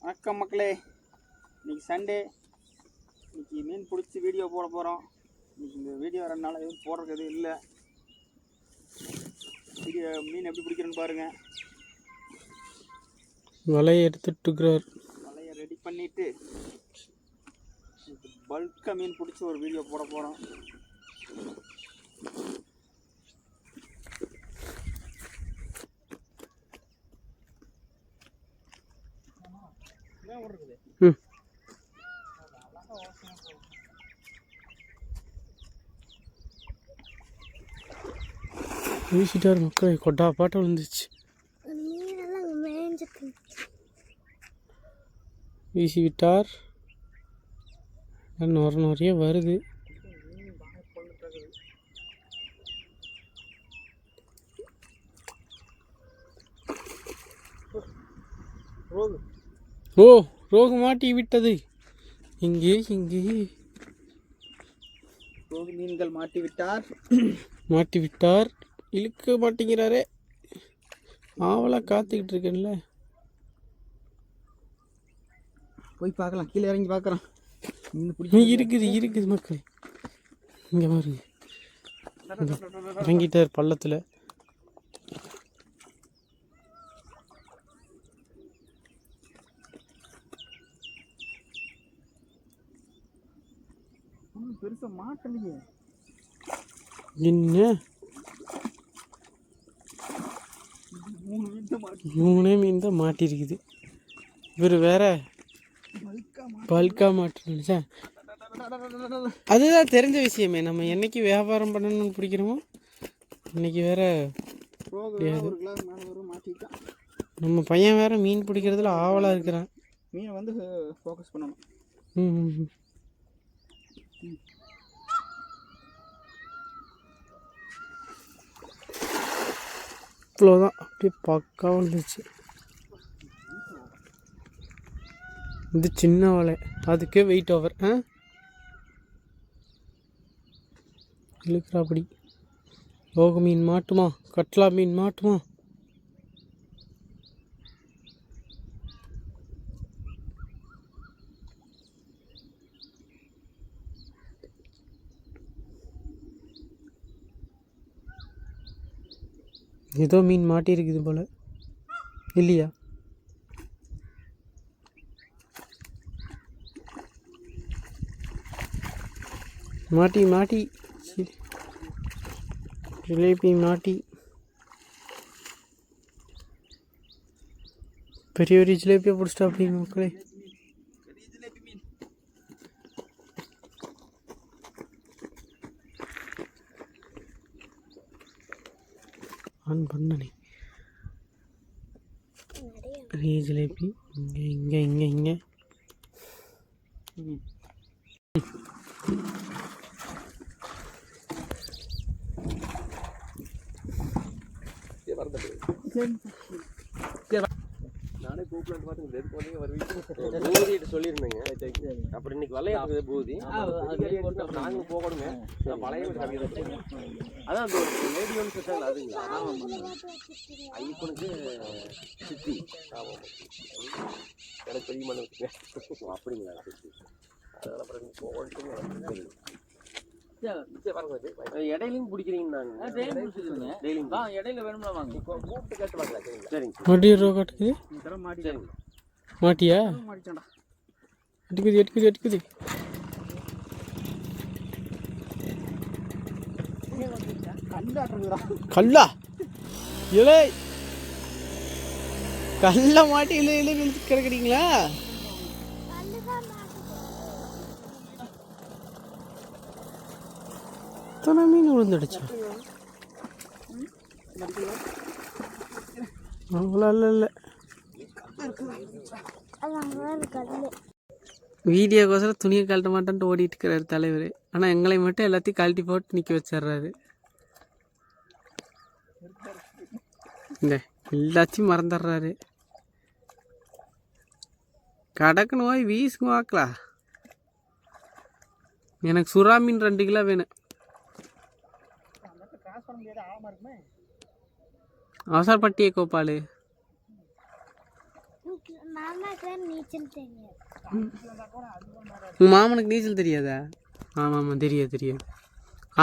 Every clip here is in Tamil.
வணக்கம் மக்களே, இன்றைக்கி சண்டே. இன்றைக்கி மீன் பிடிச்சி வீடியோ போட போகிறோம். இன்றைக்கி இந்த வீடியோ 2 நாள் எதுவும் போடுறது எதுவும் இல்லை. வீடியோ மீன் எப்படி பிடிக்கிறேன்னு பாருங்கள். வலையை எடுத்துட்டுக்கிறார். வலையை ரெடி பண்ணிவிட்டு பல்காக மீன் பிடிச்சி ஒரு வீடியோ போட போகிறோம். வீசிட்டார் மக்கள். கொட்டா பாட்டை விழுந்துச்சு. வீசி விட்டார். நிறைய வருது. ஓ, ரோகு மாட்டி விட்டது. இங்கே ரோகு மீன்கள் மாட்டி விட்டார். இழுக்க மாட்டேங்கிறாரே. ஆவலாக காத்துக்கிட்டு இருக்கேன்ல. போய் பார்க்கலாம். கீழே இறங்கி பார்க்குறோம். இருக்குது மக்கள். இங்கே பாருங்க, இறங்கிட்டார் பள்ளத்தில். பெருசாக மாட்டலையே. என்ன 3 மீன் தான் மாட்டிருக்குது. இவர் வேற பல்கா மாட்டணுச்சா. அதுதான் தெரிஞ்ச விஷயமே. நம்ம என்னைக்கு வியாபாரம் பண்ணணும்னு பிடிக்கிறோமோ இன்னைக்கு வேற நம்ம பையன் வேற மீன் பிடிக்கிறதுல ஆவலாக இருக்கிறான். மீனை வந்து ஃபோக்கஸ் பண்ணணும். இவ்வளோதான். அப்படியே பக்காவாக வந்துச்சு. இது சின்ன வலை, அதுக்கே வெயிட் ஓவர். இழுக்கிறாப்படி. ரோகு மீன் மாட்டுமா, கட்லா மீன் மாட்டுமா? ஏதோ மீன் மாட்டியிருக்குது போல். இல்லையா? மாட்டி ஜிலேபி மாட்டி. பெரிய ஜிலேபியை பிடிச்சிட்டா அப்படி மக்களே. ஆன் பண்ணனே. பெரிய ஜிலேபி இங்கே. நானே கூப்பிட்டு பார்த்து வருவீங்க சொல்லியிருந்தேங்க. அப்புறம் இன்னைக்கு வலைய பூதி நாங்களும் போகணுங்க. பழைய அதான் அந்த லேடி ஒன்று செட்டாங்க. அதுங்களா ஐப்பனுக்கு சித்தி எனக்கு பெரிய மண்ணு வச்சுங்க. அப்படிங்களா? அதனால அப்புறம் போகணும். இடையிலையும் பிடிக்கிறீங்கன்னாங்க. இடையில வேணும்னா வாங்க. கூப்பிட்டு கேட்டு பார்க்கலாம். சரிங்க. மாட்டியா? எடுக்குது. கல்லா இலை கல்ல மாட்டி இலை கிடக்குறீங்களா? மீன் விழுந்துடுச்சு. அவ்வளோ இல்லை. வீடியோக்கோசரம் துணியை கழட்ட மாட்டேன்ட்டு ஓடிட்டு இருக்கிறாரு தலைவர். ஆனால் எங்களை மட்டும் எல்லாத்தையும் கழட்டி போட்டு நிற்க வச்சிட்றாரு. இந்த எல்லாத்தையும் மறந்துடுறாரு. கடக்குன்னு போய் வீசுங்க வாக்கலாம். எனக்கு சுறா மீன் 2 கிலோ வேணும். அவசரப்பட்டியே கோபாலு. உங்கள் மாமனுக்கு நீச்சல் தெரியாதா? ஆமாம் ஆமாம், தெரியாது தெரியாது.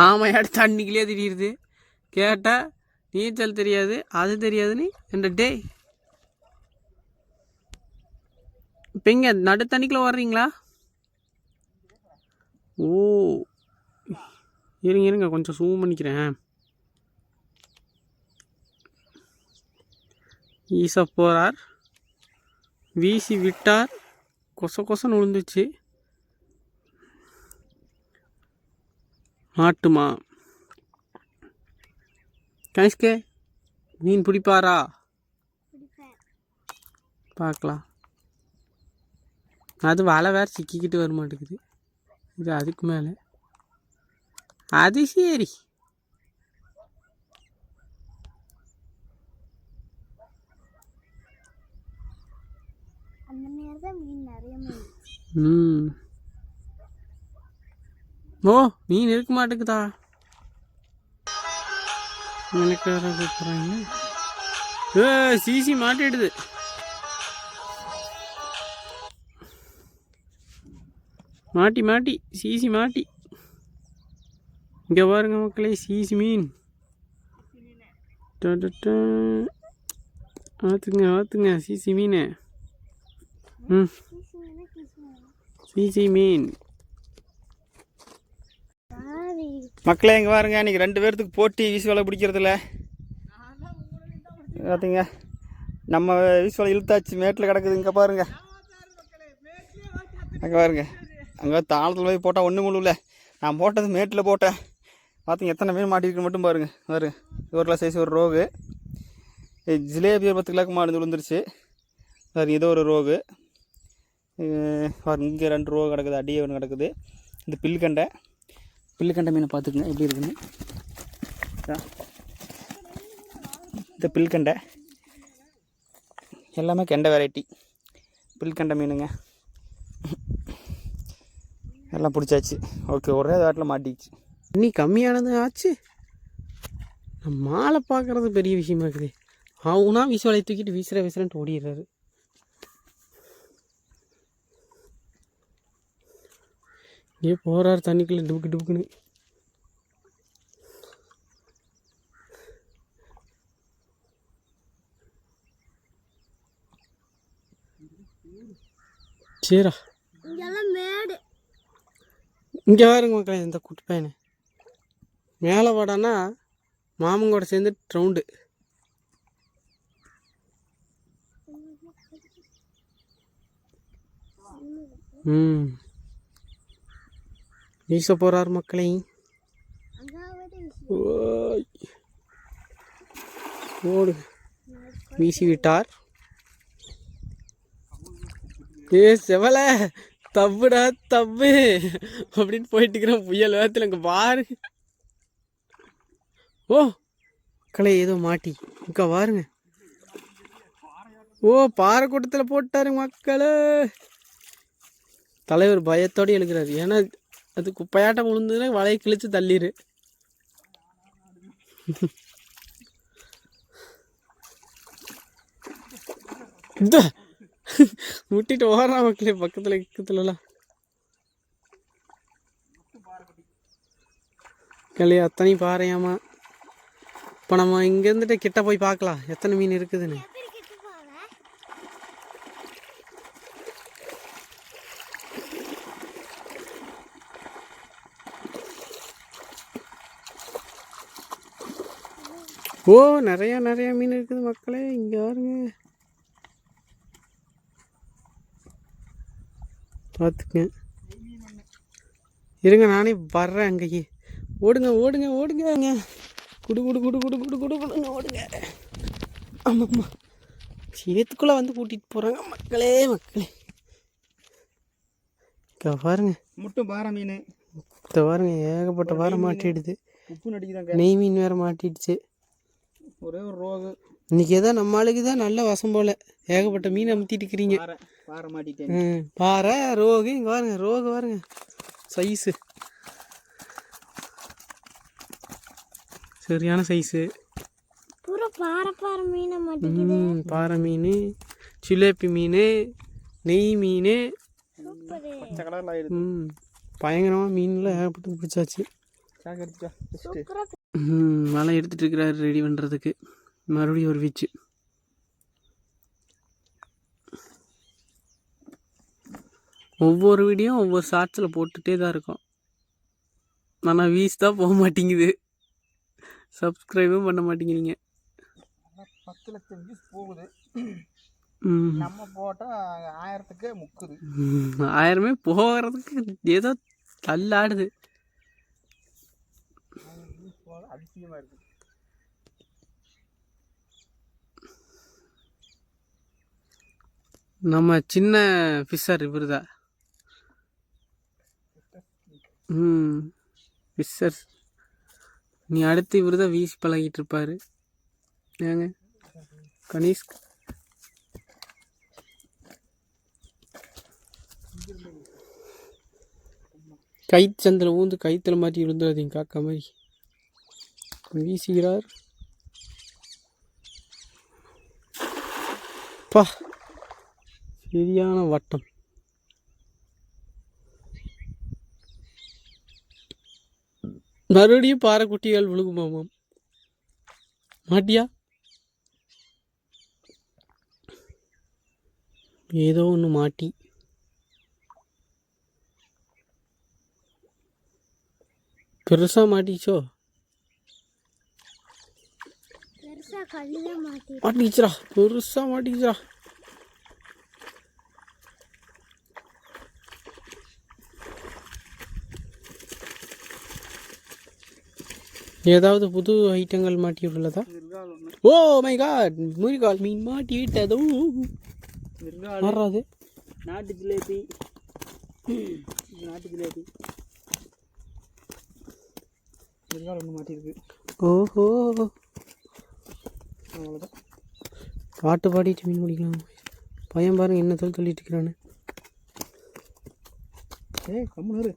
ஆமையாடு தண்ணிக்குள்ளே தெரியுது. கேட்டால் நீச்சல் தெரியாது, அது தெரியாதுன்னு என்ற டே. இப்போ இங்கே நடு தண்ணிக்குள்ளே வர்றீங்களா? ஓ, இருங்க இருங்க, கொஞ்சம் ஜூம் பண்ணிக்கிறேன். ஈசா போகிறார், வீசி விட்டார், கொச கொசன்னு விழுந்துச்சு. மாட்டுமா கணிஷ்கே மீன் பிடிப்பாரா? பார்க்கலாம். அது வலை வேறு சிக்கிக்கிட்டு வர மாட்டேங்குது. இது அதுக்கு மேலே. அது சரி. ஓ, மீன் இருக்க மாட்டேங்குதா? எனக்கு வேற கூப்பிட்றாங்க. சிசி மாட்டிடுது. மாட்டி மாட்டி சிசி மாட்டி. இங்கே பாருங்க மக்களே, சிசி மீன். ஆத்துங்க ஆத்துங்க சிசி மீன். சிசி மீன் மக்களே. இங்கே பாருங்க, இன்றைக்கி 2 பேர்த்துக்கு போட்டி வீசு வலை பிடிக்கிறதுல. பார்த்தீங்க, நம்ம வீசு வலை இழுத்தாச்சு, மேட்டில் கிடக்குது. இங்கே பாருங்க, அங்கே பாருங்க, அங்கே தாளத்தில் போய் போட்டால் ஒன்றும் முழுல. நான் போட்டது மேட்டில் போட்டேன். பார்த்தீங்க எத்தனை மீன் மாட்டிருக்கு மட்டும் பாருங்க. பாருங்க, 1 கிலோ சைஸ் ஒரு ரோகு. ஜிலேபி 10 கிலோக்கு மாடு விழுந்துருச்சு. பாருங்க, இது ஒரு ரோகு. பாருங்க, இங்கே 2 ரோகு கிடக்குது, அடியே ஒன்று கிடக்குது. இந்த பில்கண்டை மீனை பார்த்துக்குங்க எப்படி இருக்குன்னு. இந்த பில்கண்டை எல்லாமே கெண்டை வெரைட்டி பில்கண்டை மீனுங்க. எல்லாம் பிடிச்சாச்சு. ஓகே, ஒரே வாட்டில் மாட்டிச்சு. இன்னி கம்மியானது ஆச்சு. மாலை பார்க்குறது பெரிய விஷயமா இருக்குது. அவனா வீசு வலையை தூக்கிட்டு வீசுறேன்ட்டு ஓடிடுறாரு. இங்கே போகிறாரு தண்ணிக்குள்ளே டுபுக்குன்னு. சரிடா, இங்கே பாருங்க மக்களே, இந்த குட்டி பையனை மேலே வாடானா மாமங்கூட சேர்ந்து ரவுண்டு. வீச போகிறார் மக்களே. ஓடு, வீசி விட்டார். செவல தப்புடா தப்பு அப்படின்னு போயிட்டு இருக்கிறேன் புயல் வேகத்தில். இங்கே பாரு. ஓ கலை ஏதோ மாட்டி. இங்கே பாருங்க. ஓ, பாறை கூட்டத்தில் போட்டாரு மக்களே. தலைவர் பயத்தோடு எழுக்கிறாரு. ஏன்னா அது குப்பையாட்டம் விழுந்ததுன்னா வலையை கிழிச்சு தள்ளிடு. விட்டுட்டு ஓடுறா மக்களே, பக்கத்துலலாம் கிளி அத்தனை பாறையாமா. இப்போ நம்ம இங்கேருந்துட்டு கிட்ட போய் பார்க்கலாம் எத்தனை மீன் இருக்குதுன்னு. ஓ, நிறையா மீன் இருக்குது மக்களே. இங்கே பாருங்க, பார்த்துக்க. இருங்க, நானே வர்றேன் அங்கேயே. ஓடுங்க ஓடுங்க ஓடுங்க, குடு குடு குடு குடு குடு குடு குடுங்க, ஓடுங்க. ஆமாம்மா, சேத்துக்குள்ளே வந்து கூட்டிகிட்டு போகிறாங்க மக்களே. இங்கே பாருங்க, முட்டும் பாறை மீன். இதை பாருங்க, ஏகப்பட்ட பாறை மாட்டிடுது. உப்பு நடிக்குதாங்க. நெய் மீன் வேறு மாட்டிடுச்சு. ஒரே ஒரு ரோகு. இன்னைக்கு ஏதோ நம்ம ஆளுக்கு தான் நல்ல வசம் போல். ஏகப்பட்ட மீன் அமுத்திட்டு இருக்கிறீங்க. பாறை மாட்டிட்டேன். பாறை ரோகு. இங்கே பாருங்க, ரோகு பாருங்க சைஸு, சரியான சைஸு. பாறை மீன். பாறை மீன் சிலேபி மீன், நெய் மீன், பச்சை கலரில் ஆயிடுது. பயங்கரமாக மீன்லாம் ஏகப்பட்டு பிடிச்சாச்சு. சாக்கு எடுத்துட்டா ஃபஸ்ட்டு. வலை எடுத்துகிட்டு இருக்கிறாரு ரெடி பண்ணுறதுக்கு. மறுபடியும் ஒரு வீச்சு. ஒவ்வொரு வீடியோ ஒவ்வொரு ஷார்ட்ஸில் போட்டுகிட்டே தான் இருக்கோம். ஆனால் வீஸ் தான் போக மாட்டேங்குது. சப்ஸ்கிரைபும் பண்ண மாட்டேங்கிறீங்க. 10 லட்சம் வியூஸ் போகுது. நம்ம போட்டால் 1000க்கு முக்குது. 1000மே போகிறதுக்கு ஏதோ தள்ளாடுது. அதிசயமாக இருக்குது. நம்ம சின்ன ஃபிஷர் இவர் தான். ஃபிஷர் நீ அடுத்து இவர் தான் வீசி பழகிட்டு இருப்பாரு. ஏங்க கணேஷ் கைச்சந்தில் ஊந்து கைத்தில் மாட்டி விழுந்துடாதீங்க காக்கா மாதிரி. வீசுகிறார். பா சரியான வட்டம். மறுபடியும் பாறைக்குட்டிகள் விழுகுமாமாம். மாட்டியா? ஏதோ ஒன்று மாட்டி. பெருசாக மாட்டிச்சோ? மாட்டிக்கிச்சுரா, பெருசாக மாட்டிக்கிச்சுரா. ஏதாவது புது ஐட்டங்கள் மாட்டி உள்ளதா? ஓ மை காட், முருகால் மீன் மாட்டி விட்டதோ. மாறாது. நாட்டு ஜிலேபி. நாட்டு ஜிலேபி மிருகால் ஒன்று மாட்டிருக்கு. ஓஹோ, அவ்வளோதான். பாட்டு பாடிட்டு மீன் பிடிக்கலாம். பையன் பாருங்க என்ன சொல்லிட்டு இருக்கிறான்னு. கம்முன்னு